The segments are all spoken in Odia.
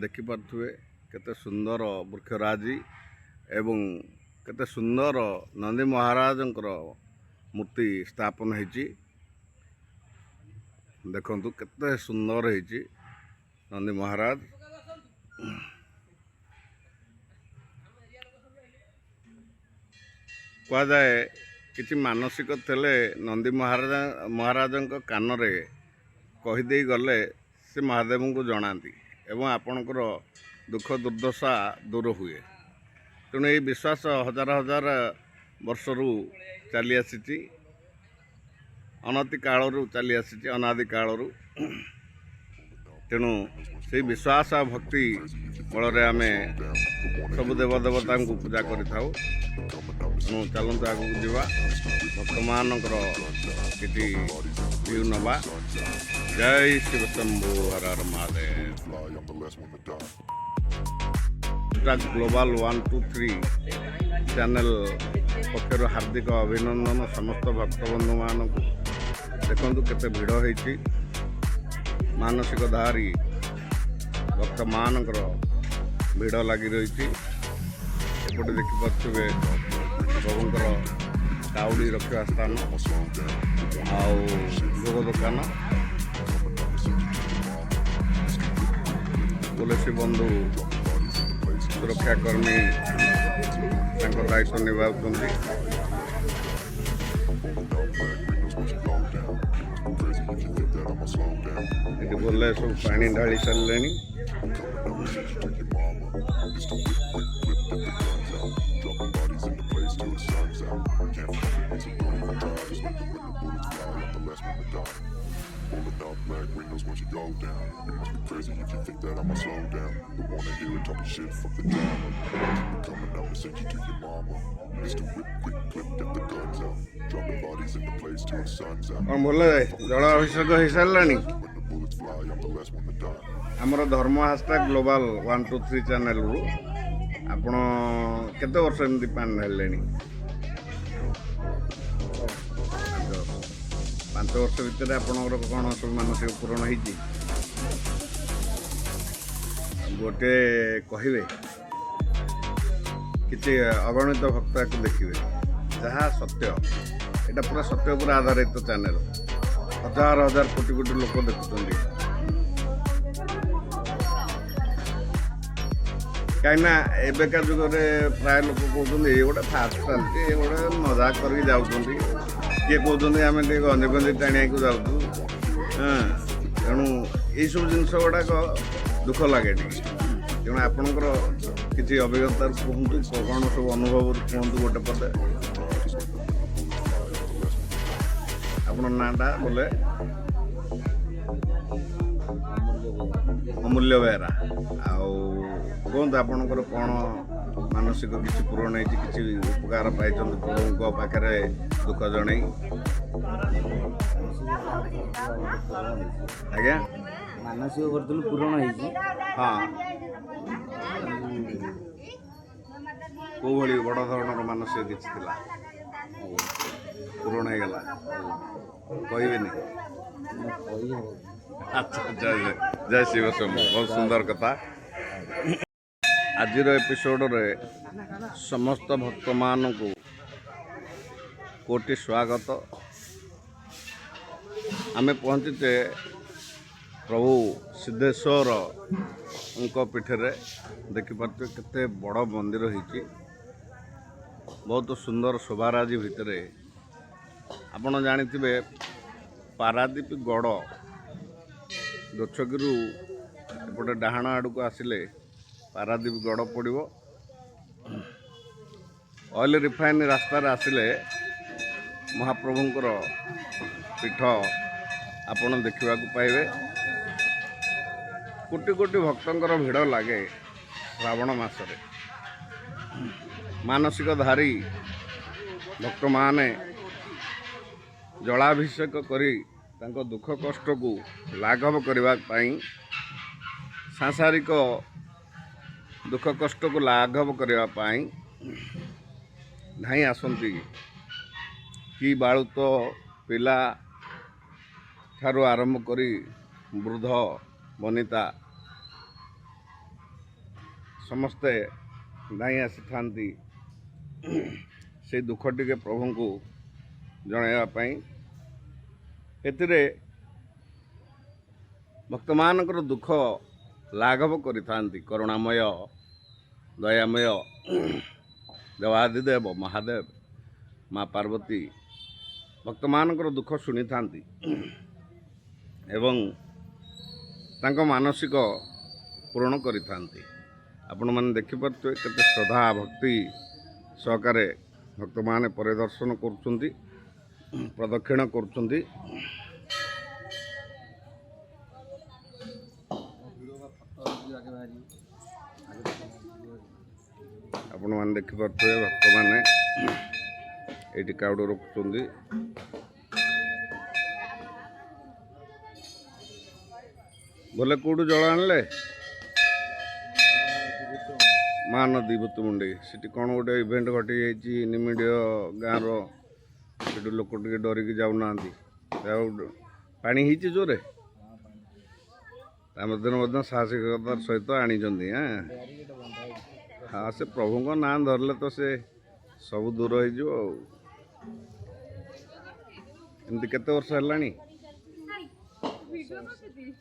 देखिपे केते सुंदर वृक्षराजी एवं केते सुंदर नंदी महाराज मूर्ति स्थापन होती देखु केते सुंदर होती नंदी महाराज कह जाए किसी मानसिक थे नंदी महाराज कान रे कहीदे गले से महादेव को जनाती एवं आपणकर दुख दुर्दशा दूर हुए। तेणु ये विश्वास हजार हजार वर्ष रु चली आसी अनति कालू चली आसी अनादि कालू। तेणु से विश्वास आ भक्ति बल आम सब देवदेवता को पूजा करूँ। चलतु आगे जावा भक्त मान कि व्यू नवा। जय शिव शंभु हर हर महादेव। ग्लोबल 123 चैनल पक्षर हार्दिक अभिनंदन समस्त भक्तबंधु मान देखु केते भिड़ होती मानसिक धारी भक्त मान भिड़ लगी रही। एपटे देखिपे प्रभुंर काउड़ी रखा स्थान भोग दुकान पुलिस बंधु सुरक्षाकर्मी दायित्व निभाउछन्ति। ये बोले सब पानी ढाली सारे Black windows once you go down. You must be crazy if you think that I'ma slow down. Don't wanna hear it talking shit, fuck the drama. Keep coming out and send you to your mama. Mr. Whip, quick clip, get the guns out. Dropping bodies in the place till the sun's out. कौन बोले जल अभिषेक हो सारे When the bullets fly, I'm the last one to die. आमर धर्म हाशटैग ग्लोबल 123 चैनल रु आपण केते वर्ष एमती पान ढाले 5 वर्ष भितर आपणकर कौन सब मानसिक पूरण होती गोटे कहे कि अगणित भक्त को देखिए जहाँ सत्य यहाँ पूरा सत्य पूरा आधारित चैनल हजार हजार कोटी कोटी लोक देखुं कहीं एबेका जुगे प्राय लोक कहते ये गोटे फास्ट चलती ये गोटे मजाक करके जाऊँगी किए कहते आम गंजे गंजे टाणिया को जाऊँ। हाँ तेणु यही सब जिन गुड़ाक दुख लगे तेणु आपणकर किसी अभिज्ञता कहतु कौन सब अनुभव कहतु गोटे पदे आपण नाटा बोले अमूल्य बेहरा कहतु आपणकर कौन मानसिक किसी पूरण होती किसी उपकार पाई प्रभु पाखे दुख जन आज्ञा मानसिक कर पूरण हाँ कौ भाई बड़ धरण मानसिक किसी पूरण हो गला कहबेनि। अच्छा जय जय शिव शंभु बहुत सुंदर कथा। आजिर एपिसोड रे समस्त भक्त मान को कोटि स्वागत। आमे पहुँचे प्रभु सिद्धेश्वर उनका पीठरे देखिपे केते बड़ मंदिर होती बहुत सुंदर शोभाराजी भितर आपण जानिथिबे पारादीप गड़ दोछगिरु एपटे डाहाण आड़ को आसिले पारादीप गड़ पड़ो ऑयल रिफाइन रास्तार आसिले महाप्रभुंकर पीठ आपण देखा पाइबे। कोटि कोटि भक्तंकर भिड़ लगे श्रावण मासरे मानसिक धारी भक्त माने जलाभिषेक करी तांको दुख कष्ट को लाघव करने सांसारिक दुख कष्ट को लाघव करने धाई आसती कि बालुत पिला ठारू आरंभ करी वृद्ध वनिता ସମସ୍ତେ ଧାଇଁ ଆସିଥାନ୍ତି ସେଇ ଦୁଃଖ ଟିକେ ପ୍ରଭୁଙ୍କୁ ଜଣାଇବା ପାଇଁ। ଏଥିରେ ଭକ୍ତମାନଙ୍କର ଦୁଃଖ ଲାଘବ କରିଥାନ୍ତି କରୁଣାମୟ ଦୟାମୟ ଦେବାଦିଦେବ ମହାଦେବ ମା ପାର୍ବତୀ ଭକ୍ତମାନଙ୍କର ଦୁଃଖ ଶୁଣିଥାନ୍ତି ଏବଂ ତାଙ୍କ ମାନସିକ ପୂରଣ କରିଥାନ୍ତି। ଆପଣମାନେ ଦେଖିପାରୁଥିବେ କେତେ ଶ୍ରଦ୍ଧା ଭକ୍ତି ସହକାରେ ଭକ୍ତମାନେ ପରିଦର୍ଶନ କରୁଛନ୍ତି, ପ୍ରଦକ୍ଷିଣ କରୁଛନ୍ତି। ଆପଣମାନେ ଦେଖିପାରୁଥିବେ ଭକ୍ତମାନେ ଏଇଠି କାଉଡ଼ ରଖୁଛନ୍ତି। ବୋଲେ କେଉଁଠୁ ଜଳ ଆଣିଲେ? ମହାନଦୀ ବୁତୁମୁଣ୍ଡି। ସେଠି କ'ଣ ଗୋଟେ ଇଭେଣ୍ଟ ଘଟିଯାଇଛି ନିମିଡ଼ିୟ ଗାଁର, ସେଠୁ ଲୋକ ଟିକେ ଡରିକି ଯାଉନାହାନ୍ତି। ଆଉ ପାଣି ହେଇଛି ଜୋରେ, ତା ମଧ୍ୟରେ ମଧ୍ୟ ସାହସିକତାର ସହିତ ଆଣିଛନ୍ତି। ହଁ, ସେ ପ୍ରଭୁଙ୍କ ନାଁ ଧରିଲେ ତ ସେ ସବୁ ଦୂର ହେଇଯିବ ଆଉ। ଏମିତି କେତେ ବର୍ଷ ହେଲାଣି?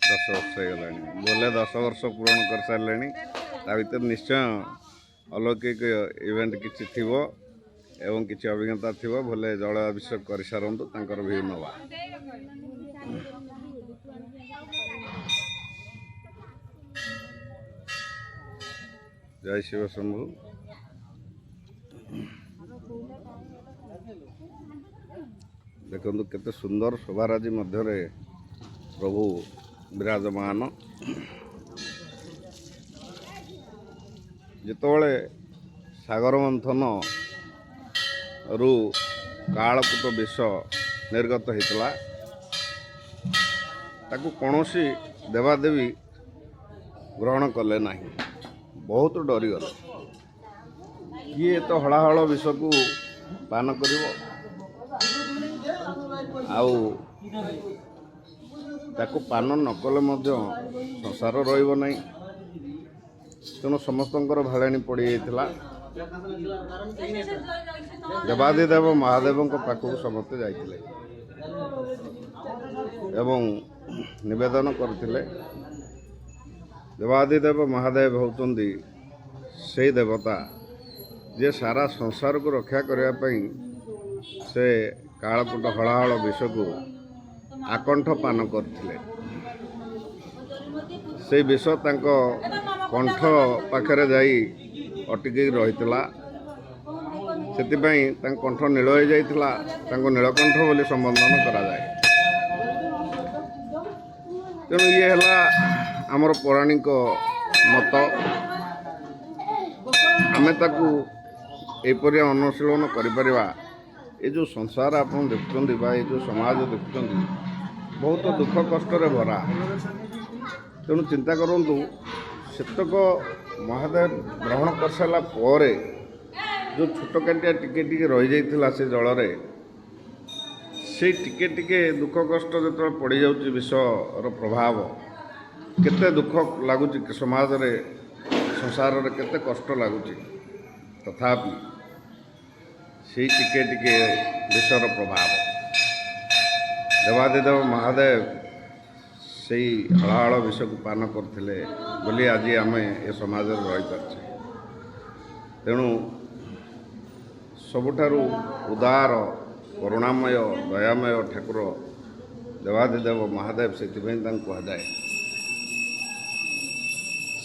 10 ବର୍ଷ ହେଇଗଲାଣି। ବୋଲେ 10 ବର୍ଷ ପୂରଣ କରିସାରିଲେଣି। ତା ଭିତରେ ନିଶ୍ଚୟ ଅଲୌକିକ ଇଭେଣ୍ଟ କିଛି ଥିବ ଏବଂ କିଛି ଅଭିଜ୍ଞତା ଥିବ। ବୋଲେ ଜଳ ଅଭିଷେକ କରିସାରନ୍ତୁ, ତାଙ୍କର ଭିଉ ନେବା। ଜୟ ଶିବ ଶମ୍ଭୁ। ଦେଖନ୍ତୁ କେତେ ସୁନ୍ଦର ଶୋଭାରାଜି ମଧ୍ୟରେ ପ୍ରଭୁ ବିରାଜମାନ। ଯେତେବେଳେ ସାଗର ମନ୍ଥନରୁ କାଳକୂଟ ବିଷ ନିର୍ଗତ ହୋଇଥିଲା, ତାକୁ କୌଣସି ଦେବାଦେବୀ ଗ୍ରହଣ କଲେ ନାହିଁ, ବହୁତ ଡରିଗଲେ। କିଏ ତ ହଳାହଳ ବିଷକୁ ପାନ କରିବ, ଆଉ ତାକୁ ପାନ ନ କଲେ ମଧ୍ୟ ସଂସାର ରହିବ ନାହିଁ। ତେଣୁ ସମସ୍ତଙ୍କର ଭାଳେଣି ପଡ଼ିଯାଇଥିଲା। ଦେବାଦିଦେବ ମହାଦେବଙ୍କ ପାଖକୁ ସମସ୍ତେ ଯାଇଥିଲେ ଏବଂ ନିବେଦନ କରିଥିଲେ। ଦେବାଦିଦେବ ମହାଦେବ ହେଉଛନ୍ତି ସେଇ ଦେବତା ଯେ ସାରା ସଂସାରକୁ ରକ୍ଷା କରିବା ପାଇଁ ସେ କାଳକୂଟ ହଳାହଳ ବିଷକୁ ଆକଣ୍ଠ ପାନ କରିଥିଲେ। ସେଇ ବିଷ ତାଙ୍କ କଣ୍ଠ ପାଖରେ ଯାଇ ଅଟକି ରହିଥିଲା। ସେଥିପାଇଁ ତାଙ୍କ କଣ୍ଠ ନୀଳ ହୋଇଯାଇଥିଲା। ତାଙ୍କୁ ନୀଳକଣ୍ଠ ବୋଲି ସମ୍ବୋଧନ କରାଯାଏ। ତେଣୁ ଇଏ ହେଲା ଆମର ପୌରାଣିକ ମତ। ଆମେ ତାକୁ ଏପରି ଅନୁଶୀଳନ କରିପାରିବା। ଏ ଯେଉଁ ସଂସାର ଆପଣ ଦେଖୁଛନ୍ତି ବା ଏ ଯେଉଁ ସମାଜ ଦେଖୁଛନ୍ତି, ବହୁତ ଦୁଃଖ କଷ୍ଟରେ ଭରା। ତେଣୁ ଚିନ୍ତା କରନ୍ତୁ, ସେତକ ମହାଦେବ ଗ୍ରହଣ କରିସାରିଲା ପରେ ଯେଉଁ ଛୋଟ କାଟିଆ ଟିକେ ଟିକେ ରହିଯାଇଥିଲା ସେ ଜଳରେ, ସେଇ ଟିକେ ଟିକେ ଦୁଃଖ କଷ୍ଟ ଯେତେବେଳେ ପଡ଼ିଯାଉଛି ବିଷର ପ୍ରଭାବ, କେତେ ଦୁଃଖ ଲାଗୁଛି ସମାଜରେ, ସଂସାରରେ କେତେ କଷ୍ଟ ଲାଗୁଛି। ତଥାପି ସେଇ ଟିକେ ଟିକେ ବିଷର ପ୍ରଭାବ ଦେବାଦିଦେବ ମହାଦେବ ସେଇ ହଳାହଳ ବିଷକୁ ପାନ କରିଥିଲେ ବୋଲି ଆଜି ଆମେ ଏ ସମାଜରେ ରହିପାରିଛେ। ତେଣୁ ସବୁଠାରୁ ଉଦାର କରୁଣାମୟ ଦୟାମୟ ଠାକୁର ଦେବାଦିଦେବ ମହାଦେବ, ସେଥିପାଇଁ ତାଙ୍କୁ କୁହାଯାଏ।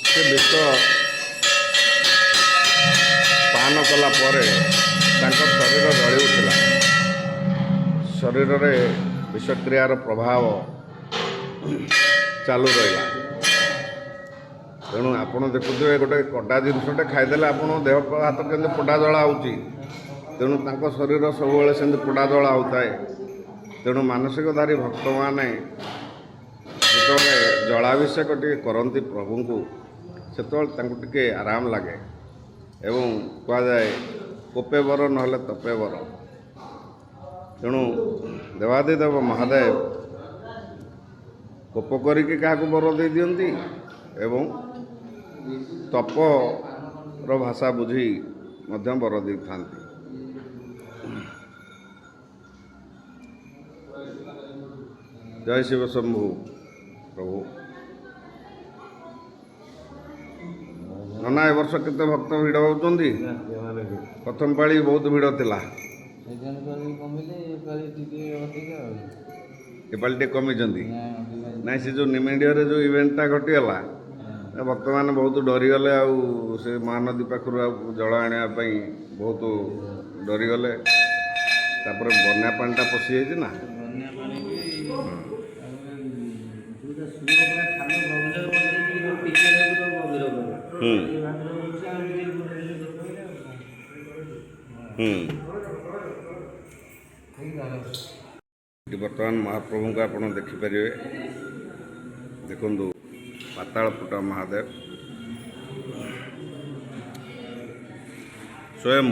ସେ ବିଷ ପାନ କଲା ପରେ ତାଙ୍କ ଶରୀର ଜଳି ଉଠିଲା। ଶରୀରରେ ବିଷକ୍ରିୟାର ପ୍ରଭାବ ଚାଲୁ ରହିଲା। ତେଣୁ ଆପଣ ଦେଖୁଥିବେ ଗୋଟେ କଟା ଜିନିଷଟେ ଖାଇଦେଲେ ଆପଣଙ୍କ ଦେହ ହାତ କେମିତି ପୋଡ଼ା ଜଳା ହେଉଛି। ତେଣୁ ତାଙ୍କ ଶରୀର ସବୁବେଳେ ସେମିତି ପୋଡ଼ା ଜଳା ହେଉଥାଏ। ତେଣୁ ମାନସିକଧାରୀ ଭକ୍ତମାନେ ଯେତେବେଳେ ଜଳାଭିଷେକ ଟିକେ କରନ୍ତି ପ୍ରଭୁଙ୍କୁ, ସେତେବେଳେ ତାଙ୍କୁ ଟିକେ ଆରାମ ଲାଗେ ଏବଂ କୁହାଯାଏ କୋପେ ବର ନହେଲେ ତପେ ବର। ତେଣୁ ଦେବାଦିଦେବ ମହାଦେବ କୋପ କରିକି କାହାକୁ ବର ଦେଇ ଦିଅନ୍ତି ଏବଂ ତପ ଭାଷା ବୁଝି ମଧ୍ୟ ବର ଦେଇଥାନ୍ତି। ଜୟ ଶିବ ଶମ୍ଭୁ ପ୍ରଭୁ। ନନା ଏ ବର୍ଷ କେତେ ଭକ୍ତ ଭିଡ଼ ହେଉଛନ୍ତି? ପ୍ରଥମ ପାଳି ବହୁତ ଭିଡ଼ ଥିଲା, ଏପାଳି ଟିକେ କମିଛନ୍ତି। ନାଇଁ ସେ ଯେଉଁ ନିମିଡ଼ିରେ ଯେଉଁ ଇଭେଣ୍ଟଟା ଘଟିଗଲା, ଭକ୍ତମାନେ ବହୁତ ଡରିଗଲେ, ଆଉ ସେ ମହାନଦୀ ପାଖରୁ ଆଉ ଜଳ ଆଣିବା ପାଇଁ ବହୁତ ଡରିଗଲେ। ତାପରେ ବନ୍ୟା ପାଣିଟା ପଶିଯାଇଛି ନା। ବନ୍ୟା ପାଣି ବି ଯେଉଁଟା ସୁର ପୁରା ଖାଲ ଗଭୀର କରିଦେଇକି ଟିକେ ଗଭୀର କଲା। ହୁଁ ହୁଁ। ଏଠି ବର୍ତ୍ତମାନ ମହାପ୍ରଭୁଙ୍କୁ ଆପଣ ଦେଖିପାରିବେ। ଦେଖନ୍ତୁ ପାତାଳପୁଟ ମହାଦେବ ସ୍ୱୟଂ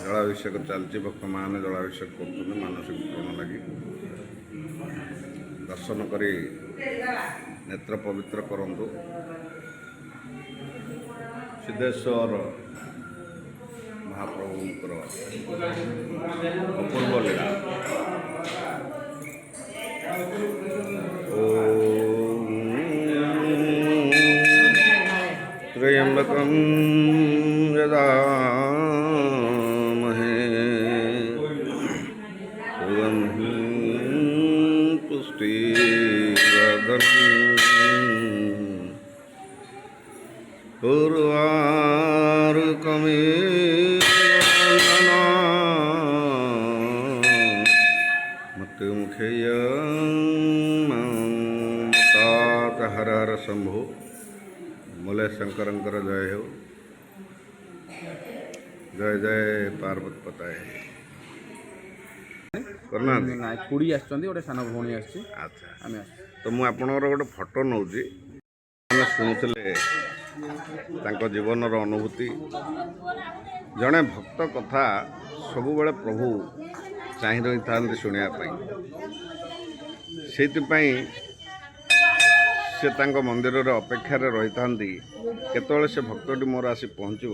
ଜଳାଭିଷେକ ଚାଲିଛି। ଭକ୍ତମାନେ ଜଳାଭିଷେକ କରୁଛନ୍ତି ମାନସିକ ପୂରଣ ଲାଗି। ଦର୍ଶନ କରି ନେତ୍ର ପବିତ୍ର କରନ୍ତୁ। ସିଦ୍ଧେଶ୍ୱର ମହାପ୍ରଭୁଙ୍କର ଅପୂର୍ବ ଲୀଳା। ତ୍ରୟମ୍ବକଂ ಯದಾಮಹೇ ಸುಗಂಧಿಂ ಪುಷ್ಟಿವರ್ಧನಂ ಉರ್ವಾರುಕಮಿವ मृत्युमुखेयं हर हर शंभु। बोले शंकरंकर जय हो। जय जय पार्वती पताए करना। ନାଇଁ ଖୁଡ଼ି ଆସିଛନ୍ତି, ଗୋଟେ ସାନ ଭଉଣୀ ଆସିଛି, अच्छा ଆମେ ଆସିଛୁ। तो मु आपणकर गोटे फोटो नौची मैंने शुणुले तांको जीवनर अनुभूति। जड़े भक्त कथा सब बेले प्रभु चाह रही था शुणापी से मंदिर अपेक्षार रही था केतवे से भक्तटी मोर आसी पहुँचब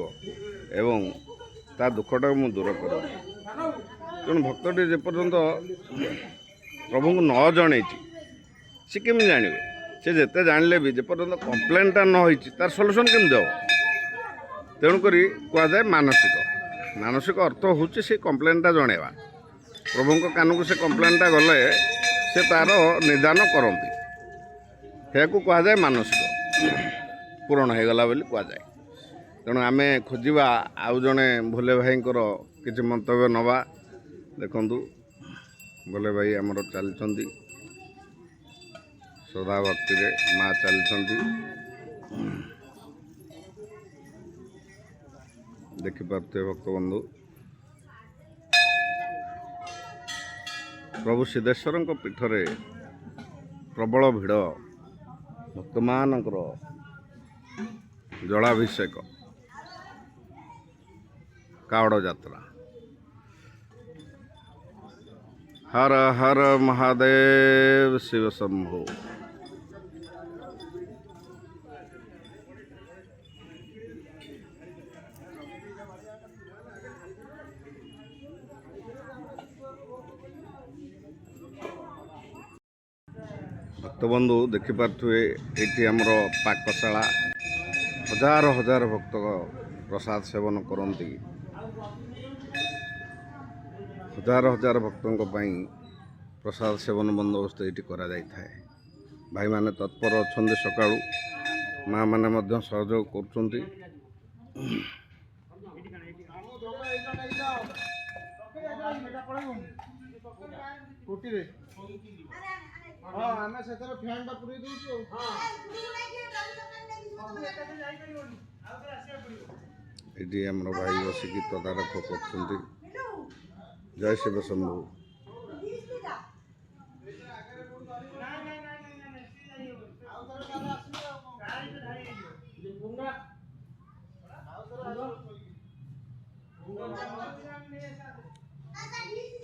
एवं ता दुखटा मु दूर कर। तेणु भक्तटी जेपर्यंत प्रभु को न जन सी केमी जानवे से जिते जानले भी जेपर्यंत कम्प्लेनटा न हो तार सल्यूशन केमी दब। तेणुक कहुए मानसिक मानसिक अर्थ हूँ से कम्प्लेनटा जनवा प्रभु कान को से कम्प्लेनटा गले से तार निदान करती या कहुए मानसिक पूरण हो गला बोली कहुए। तेणु आम खोजा आउ जड़े भोले भाई किसी मंतव्य नवा। देखु भोले भाई आमर चलती श्रद्धा भक्ति रे माँ चलती देखिपे भक्त बंधु। प्रभु सिद्धेश्वर पीठरे प्रबल भिड़ भक्त मानकर जलाभिषेक कावड़ यात्रा। हर हर महादेव शिव शंभु। भक्तबंधु देखिपे ये आमर पाकशाला हजार हजार भक्त प्रसाद सेवन करती। हजार हजार भक्तों प्रसाद सेवन बंदोबस्त ये कराए। भाई माने तत्पर अच्छा सका माँ मैंने सहयोग कर। ये आमर भाई बसिकी तदारख कर। जय शिव शंभु।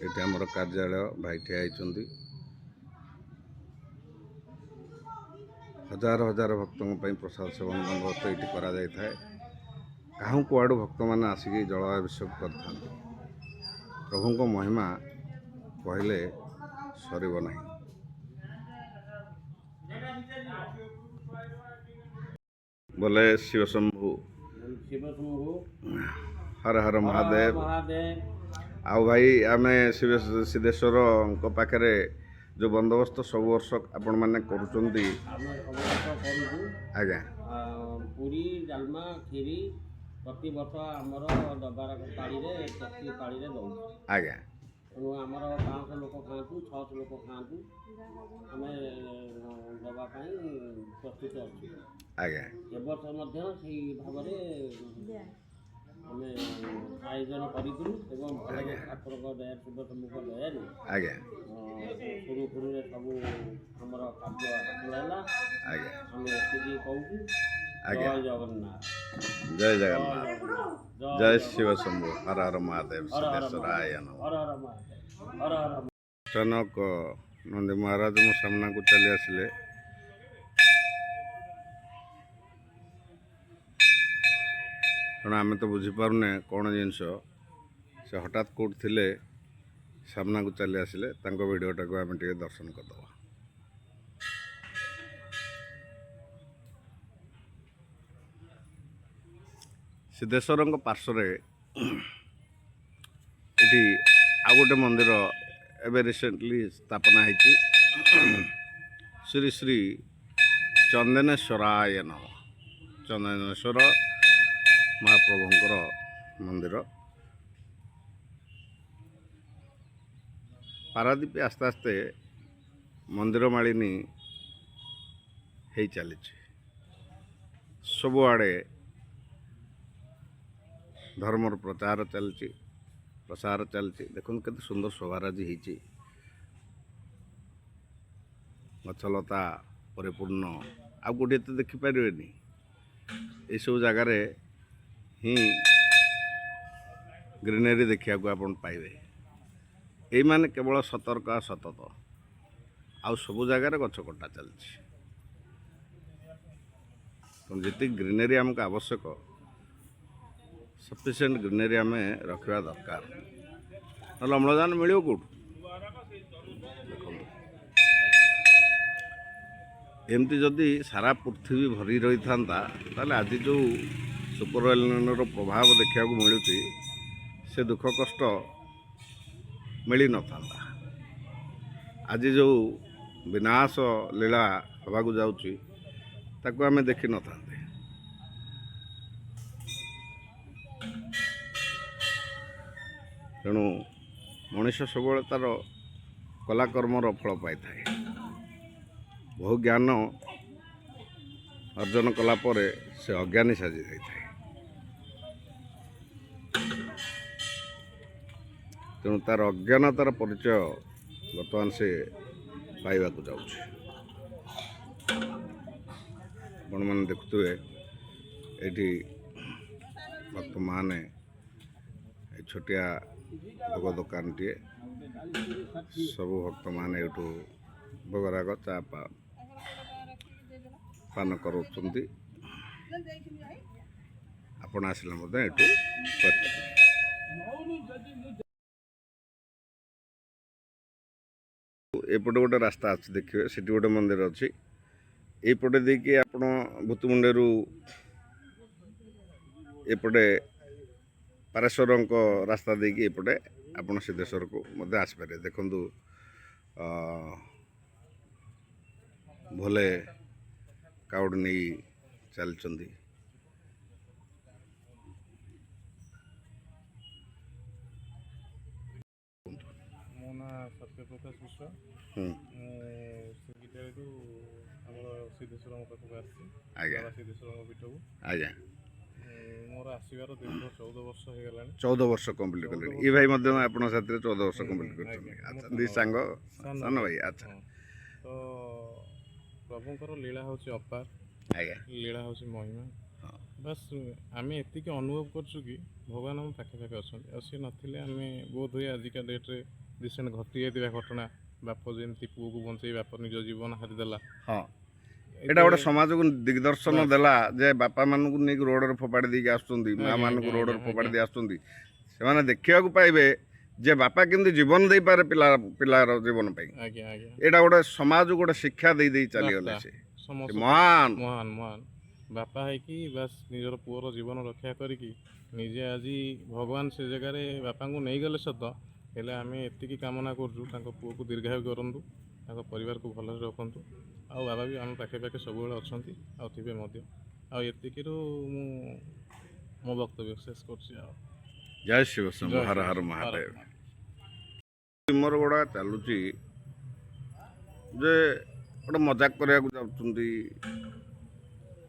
ये आमर कार्यालय भाई ठिया। हजार हजार भक्तों ପାଇଁ ପ୍ରସାଦ ସେବନ ବନ୍ଦୋବସ୍ତ ଏଇଠି କରାଯାଇଥାଏ। କାହୁଁ କୁଆଡ଼ୁ ଭକ୍ତମାନେ ଆସିକି ଜଳାଭିଷେକ କରିଥାନ୍ତି। ପ୍ରଭୁଙ୍କ ମହିମା କହିଲେ ସରିବ ନାହିଁ। ବୋଲେ ଶିବଶମ୍ଭୁ ଶିବଶମ୍ଭୁ ହର ହର ମହାଦେବ। ମହାଦେବ। ଆଉ ଭାଇ ଆମେ ସିଦ୍ଧେଶ୍ୱରଙ୍କ ପାଖରେ ଯେଉଁ ବନ୍ଦୋବସ୍ତ ସବୁ ବର୍ଷ ଆପଣମାନେ କରୁଛନ୍ତି। ଆମେ ସବୁ ବର୍ଷ କରୁଛୁ। ଆଜ୍ଞା ପୁରୀ ଡାଲମା କ୍ଷୀରି ପ୍ରତିବର୍ଷ ଆମର ଦବାର ପାଳିରେ ପ୍ରତି ପାଳିରେ ଦେଉଛୁ। ଆଜ୍ଞା ତେଣୁ ଆମର 500 ଲୋକ ଖାଆନ୍ତୁ 600 ଲୋକ ଖାଆନ୍ତୁ ଆମେ ଦେବା ପାଇଁ ପ୍ରସ୍ତୁତ ଅଛୁ। ଆଜ୍ଞା ଏ ବର୍ଷ ମଧ୍ୟ ସେହି ଭାବରେ ଆମେ ଆୟୋଜନ କରିଥିଲୁ ଏବଂ ଭଲରେ ଠାକୁରଙ୍କ ଦୟାରେ ଶିବଶମ୍ଭୁଙ୍କ ଦୟାରେ ଆଜ୍ଞା ସୁରୁଖୁରୁରେ ସବୁ ଆମର କାର୍ଯ୍ୟ ହାସଲ ହେଲା। ଆଜ୍ଞା ଆମେ ଏତିକି କହୁଛୁ। ଆଜ୍ଞା। ଜୟ ଜଗନ୍ନାଥ। ଜୟ ଜଗନ୍ନାଥ। ଜୟ ଜୟ ଶିବଶମ୍ଭୁ ହର ହର ମହାଦେବ ହର ହର ସିଦ୍ଧେଶ୍ୱରାୟ ନମଃ। ହର ହର ମହାଦେବ ହର ହର। ଅଚାନକ ନନ୍ଦୀ ମହାରାଜ ମୋ ସାମ୍ନାକୁ ଚାଲି ଆସିଲେ। କାରଣ ଆମେ ତ ବୁଝିପାରୁନେ କ'ଣ ଜିନିଷ। ସେ ହଠାତ୍ କେଉଁଠି ଥିଲେ ସାମ୍ନାକୁ ଚାଲି ଆସିଲେ। ତାଙ୍କ ଭିଡ଼ିଓଟାକୁ ଆମେ ଟିକେ ଦର୍ଶନ କରିଦେବା। ସିଦ୍ଧେଶ୍ୱରଙ୍କ ପାର୍ଶ୍ୱରେ ଏଠି ଆଉ ଗୋଟେ ମନ୍ଦିର ଏବେ ରିସେଣ୍ଟଲି ସ୍ଥାପନା ହେଇଛି। ଶ୍ରୀ ଶ୍ରୀ ଚନ୍ଦନେଶ୍ୱରାୟ ନମଃ। ଚନ୍ଦନେଶ୍ୱର ମହାପ୍ରଭୁଙ୍କର ମନ୍ଦିର। ପାରାଦୀପ ଆସ୍ତେ ଆସ୍ତେ ମନ୍ଦିର ମାଳିନୀ ହେଇ ଚାଲିଛି। ସବୁଆଡ଼େ ଧର୍ମର ପ୍ରଚାର ଚାଲିଛି ପ୍ରସାର ଚାଲିଛି। ଦେଖନ୍ତୁ କେତେ ସୁନ୍ଦର ଶୋଭାରାଜି ହେଇଛି। ଗଛଲତା ପରିପୂର୍ଣ୍ଣ ଆଉ କେଉଁଠି ଏତେ ଦେଖିପାରିବେନି। ଏଇସବୁ ଜାଗାରେ ହିଁ ଗ୍ରିନେରୀ ଦେଖିବାକୁ ଆପଣ ପାଇବେ। ଏଇମାନେ କେବଳ ସତର୍କ ଆଉ ସତତ। ଆଉ ସବୁ ଜାଗାରେ ଗଛ କଟା ଚାଲିଛି। ତେଣୁ ଯେତିକି ଗ୍ରିନେରୀ ଆମକୁ ଆବଶ୍ୟକ ସଫିସିଏଣ୍ଟ ଗ୍ରିନେରୀ ଆମେ ରଖିବା ଦରକାର। ନହେଲେ ଅମ୍ଳଜାନ ମିଳିବ କେଉଁଠୁ? ଦେଖନ୍ତୁ ଏମିତି ଯଦି ସାରା ପୃଥିବୀ ଭରି ରହିଥାନ୍ତା ତାହେଲେ ଆଜି ଯେଉଁ ସୁପର ଏଲିନୋର ପ୍ରଭାବ ଦେଖିବାକୁ ମିଳୁଛି ସେ ଦୁଃଖ କଷ୍ଟ ମିଳିନଥାନ୍ତା। ଆଜି ଯେଉଁ ବିନାଶ ଲୀଳା ହେବାକୁ ଯାଉଛି ତାକୁ ଆମେ ଦେଖିନଥାନ୍ତେ। ତେଣୁ ମଣିଷ ସବୁବେଳେ ତା'ର କଲାକର୍ମର ଫଳ ପାଇଥାଏ। ବହୁ ଜ୍ଞାନ ଅର୍ଜନ କଲା ପରେ ସେ ଅଜ୍ଞାନୀ ସାଜି ଯାଇଥାଏ। ତେଣୁ ତା'ର ଅଜ୍ଞାନତାର ପରିଚୟ ବର୍ତ୍ତମାନ ସେ ପାଇବାକୁ ଯାଉଛି। ଆପଣମାନେ ଦେଖୁଥିବେ ଏଇଠି ଭକ୍ତମାନେ ଏ ଛୋଟିଆ ଭୋଗ ଦୋକାନଟିଏ। ସବୁ ଭକ୍ତମାନେ ଏଇଠୁ ଭୋଗରାଗ ଚା ପାନ କରୁଛନ୍ତି। ଆପଣ ଆସିଲେ ମଧ୍ୟ ଏଠୁ କରିପାରିବେ। ଏପଟେ ଗୋଟେ ରାସ୍ତା ଅଛି ଦେଖିବେ। ସେଠି ଗୋଟେ ମନ୍ଦିର ଅଛି। ଏଇପଟେ ଦେଇକି ଆପଣ ଭୂତୁମୁଣ୍ଡେରୁ ଏପଟେ ପାରେଶ୍ୱରଙ୍କ ରାସ୍ତା ଦେଇକି ଏପଟେ ଆପଣ ସିଦ୍ଧେଶ୍ୱରକୁ ମଧ୍ୟ ଆସିପାରିବେ। ଦେଖନ୍ତୁ ଭୋଲେ କାଉଡ଼ ନେଇ ଚାଲିଛନ୍ତି। ମୋ ନାଁ ସତ୍ୟପ୍ରକାଶ ମିଶ୍ର। ମୁଁ ସେକ୍ରେଟାରୀରୁ ଆମର ସିଦ୍ଧେଶ୍ୱରଙ୍କ ପାଖକୁ ଆସିଛି। ଆଜ୍ଞା ବାବା ସିଦ୍ଧେଶ୍ୱରଙ୍କ ପୀଠକୁ। ଆଜ୍ଞା ମୋର ଆସିବାର ଦୀର୍ଘ 14 ବର୍ଷ ହେଇଗଲାଣି। 14 ବର୍ଷ କମ୍ପ୍ଲିଟ୍ କଲେଣି। ଏ ଭାଇ ମଧ୍ୟ ଆପଣଙ୍କ ସାଥିରେ 14 ବର୍ଷ କମ୍ପ୍ଲିଟ୍ କରିଛନ୍ତି। ଆଚ୍ଛା ଦି ସାଙ୍ଗ ସାନ ଭାଇ। ଆଚ୍ଛା ତ ପ୍ରଭୁଙ୍କର ଲୀଳା ହେଉଛି ଅପାର। ଆଜ୍ଞା ଲୀଳା ହେଉଛି ମହିମା। ହଁ ବାସ୍ ଆମେ ଏତିକି ଅନୁଭବ କରୁଛୁ କି ଭଗବାନ ଆମ ପାଖେ ପାଖେ ଅଛନ୍ତି। ଆଉ ସିଏ ନଥିଲେ ଆମେ ବୋଧ ହୁଏ ଆଜିକା ଡେଟ୍ରେ ରିସେଣ୍ଟ ଘଟି ଯାଇଥିବା ଘଟଣା ବାପ ଯେମିତି ପୁଅକୁ ବଞ୍ଚେଇ ବାପ ନିଜ ଜୀବନ ହାରିଦେଲା। ହଁ ଏଇଟା ଗୋଟେ ସମାଜକୁ ଦିଗଦର୍ଶନ ଦେଲା ଯେ ବାପାମାନଙ୍କୁ ନେଇକି ରୋଡ଼ରେ ଫୋପାଡ଼ି ଦେଇକି ଆସୁଛନ୍ତି, ମାଆମାନଙ୍କୁ ରୋଡ଼ରେ ଫୋପାଡ଼ି ଦେଇ ଆସୁଛନ୍ତି। ସେମାନେ ଦେଖିବାକୁ ପାଇବେ ଯେ ବାପା କେମିତି ଜୀବନ ଦେଇପାରେ ପିଲାର ଜୀବନ ପାଇଁ। ଆଜ୍ଞା ଆଜ୍ଞା ଏଇଟା ଗୋଟେ ସମାଜକୁ ଗୋଟେ ଶିକ୍ଷା ଦେଇ ଦେଇ ଚାଲିଗଲେ ସେ ସମସ୍ତ ମହାନ। ମହାନ ମହାନ ବାପା ହେଇକି ବାସ୍ ନିଜର ପୁଅର ଜୀବନ ରକ୍ଷା କରିକି ନିଜେ ଆଜି ଭଗବାନ ସେ ଜାଗାରେ ବାପାଙ୍କୁ ନେଇଗଲେ ସତ, ହେଲେ ଆମେ ଏତିକି କାମନା କରୁଛୁ ତାଙ୍କ ପୁଅକୁ ଦୀର୍ଘାୟୁ କରନ୍ତୁ, ତାଙ୍କ ପରିବାରକୁ ଭଲରେ ରଖନ୍ତୁ। ଆଉ ବାବା ବି ଆମ ପାଖେ ପାଖେ ସବୁବେଳେ ଅଛନ୍ତି ଆଉ ଥିବେ ମଧ୍ୟ। ଆଉ ଏତିକିରୁ ମୁଁ ମୋ ବକ୍ତବ୍ୟ ଶେଷ କରୁଛି। ଆଉ ଜୟ ଶିବ ଶମ୍ଭୁ, ଜୟ ହର ଶିବ ହର ଶମ୍ଭୁ, ମହାଦେବ। ହର ହର। ମୋର ଗୁଡ଼ା ଚାଲୁଛି ଯେ ଗୋଟେ ମଜାକ କରିବାକୁ ଯାଉଛନ୍ତି,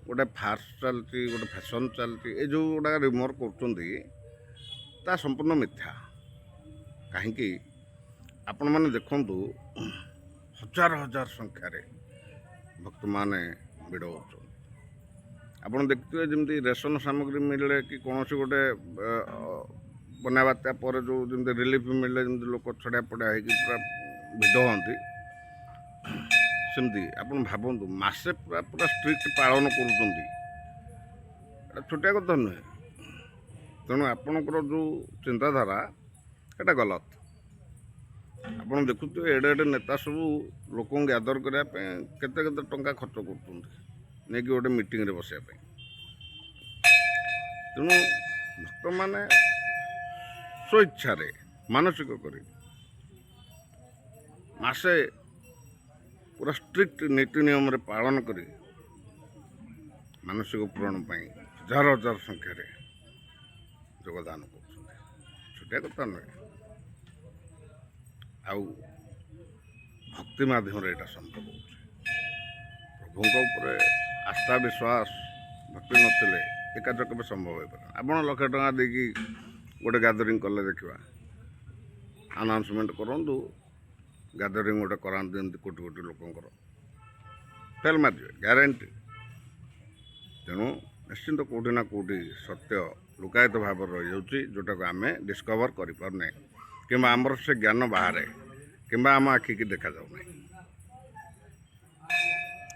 ଗୋଟେ ଫାର୍ସ ଚାଲିଛି, ଗୋଟେ ଫ୍ୟାସନ୍ ଚାଲିଛି। ଏ ଯେଉଁ ଗୁଡ଼ାକ ରିମୋର କରୁଛନ୍ତି ତା ସମ୍ପୂର୍ଣ୍ଣ ମିଥ୍ୟା। କାହିଁକି ଆପଣମାନେ ଦେଖନ୍ତୁ, ହଜାର ହଜାର ସଂଖ୍ୟାରେ ଭକ୍ତମାନେ ଭିଡ଼ ହେଉଛନ୍ତି। ଆପଣ ଦେଖିଥିବେ ଯେମିତି ରେସନ ସାମଗ୍ରୀ ମିଳିଲେ କି କୌଣସି ଗୋଟେ ବନ୍ୟା ବାତ୍ୟା ପରେ ଯେଉଁ ଯେମିତି ରିଲିଫ୍ ମିଳିଲେ ଯେମିତି ଲୋକ ଛଡ଼ା ପଡ଼ା ହେଇକି ପୁରା ଭିଡ଼ ହୁଅନ୍ତି, ସେମିତି ଆପଣ ଭାବନ୍ତୁ ମାସେ ପୁରା ପୁରା ଷ୍ଟ୍ରିକ୍ଟ ପାଳନ କରୁଛନ୍ତି। ଏଇଟା ଛୋଟିଆ କଥା ନୁହେଁ। ତେଣୁ ଆପଣଙ୍କର ଯେଉଁ ଚିନ୍ତାଧାରା ଏଇଟା ଗଲତ। ଆପଣ ଦେଖୁଥିବେ ଏଡ଼େ ଏଡ଼େ ନେତା ସବୁ ଲୋକଙ୍କୁ ଗ୍ୟାଦର କରିବା ପାଇଁ କେତେ କେତେ ଟଙ୍କା ଖର୍ଚ୍ଚ କରୁଛନ୍ତି ନେଇକି ଗୋଟେ ମିଟିଂରେ ବସିବା ପାଇଁ। ତେଣୁ ଭକ୍ତମାନେ ସ୍ୱଇଚ୍ଛାରେ ମାନସିକ କରି ମାସେ ପୁରା ଷ୍ଟ୍ରିକ୍ଟ ନୀତି ନିୟମରେ ପାଳନ କରି ମାନସିକ ପୂରଣ ପାଇଁ ହଜାର ହଜାର ସଂଖ୍ୟାରେ ଯୋଗଦାନ କରୁଛନ୍ତି। ଛୋଟିଆ କଥା ନୁହେଁ। ଆଉ ଭକ୍ତି ମାଧ୍ୟମରେ ଏଇଟା ସମ୍ଭବ ହେଉଛି। ପ୍ରଭୁଙ୍କ ଉପରେ ଆସ୍ଥା ବିଶ୍ୱାସ ଭକ୍ତି ନଥିଲେ ଏ କାର୍ଯ୍ୟ କେବେ ସମ୍ଭବ ହୋଇପାରେ। ଆପଣ ଲକ୍ଷେ ଟଙ୍କା ଦେଇକି ଗୋଟେ ଗ୍ୟାଦରିଂ କଲେ ଦେଖିବା, ଆନାଉନ୍ସମେଣ୍ଟ କରନ୍ତୁ, ଗ୍ୟାଦରିଂ ଗୋଟେ କରାନ୍ତୁ ଏମିତି କୋଟି କୋଟି ଲୋକଙ୍କର, ଫେଲ୍ ମାରିଯିବେ ଗ୍ୟାରେଣ୍ଟି। ତେଣୁ ନିଶ୍ଚିନ୍ତ କେଉଁଠି ନା କେଉଁଠି ସତ୍ୟ ଲୁକାୟିତ ଭାବରେ ରହିଯାଉଛି, ଯେଉଁଟାକୁ ଆମେ ଡିସ୍କଭର କରିପାରୁନାହିଁ, କିମ୍ବା ଆମର ସେ ଜ୍ଞାନ ବାହାରେ, କିମ୍ବା ଆମ ଆଖିକି ଦେଖାଯାଉନାହିଁ।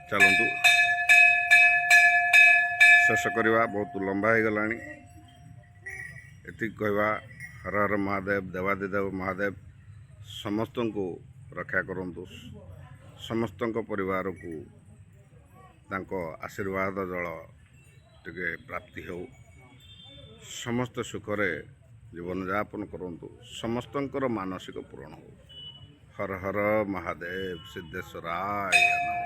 ଚାଲନ୍ତୁ ଶେଷ କରିବା, ବହୁତ ଲମ୍ବା ହେଇଗଲାଣି। ଏତିକି କହିବା, ହର ହର ମହାଦେବ। ଦେବାଦିଦେବ ମହାଦେବ ସମସ୍ତଙ୍କୁ ରକ୍ଷା କରନ୍ତୁ, ସମସ୍ତଙ୍କ ପରିବାରକୁ ତାଙ୍କ ଆଶୀର୍ବାଦ ଜଳ ଟିକେ ପ୍ରାପ୍ତି ହେଉ, ସମସ୍ତେ ସୁଖରେ ଜୀବନଯାପନ କରନ୍ତୁ, ସମସ୍ତଙ୍କର ମାନସିକ ପୂରଣ ହେଉ। ହର ହର ମହାଦେବ, ସିଦ୍ଧେଶ୍ୱରାୟ ନମଃ।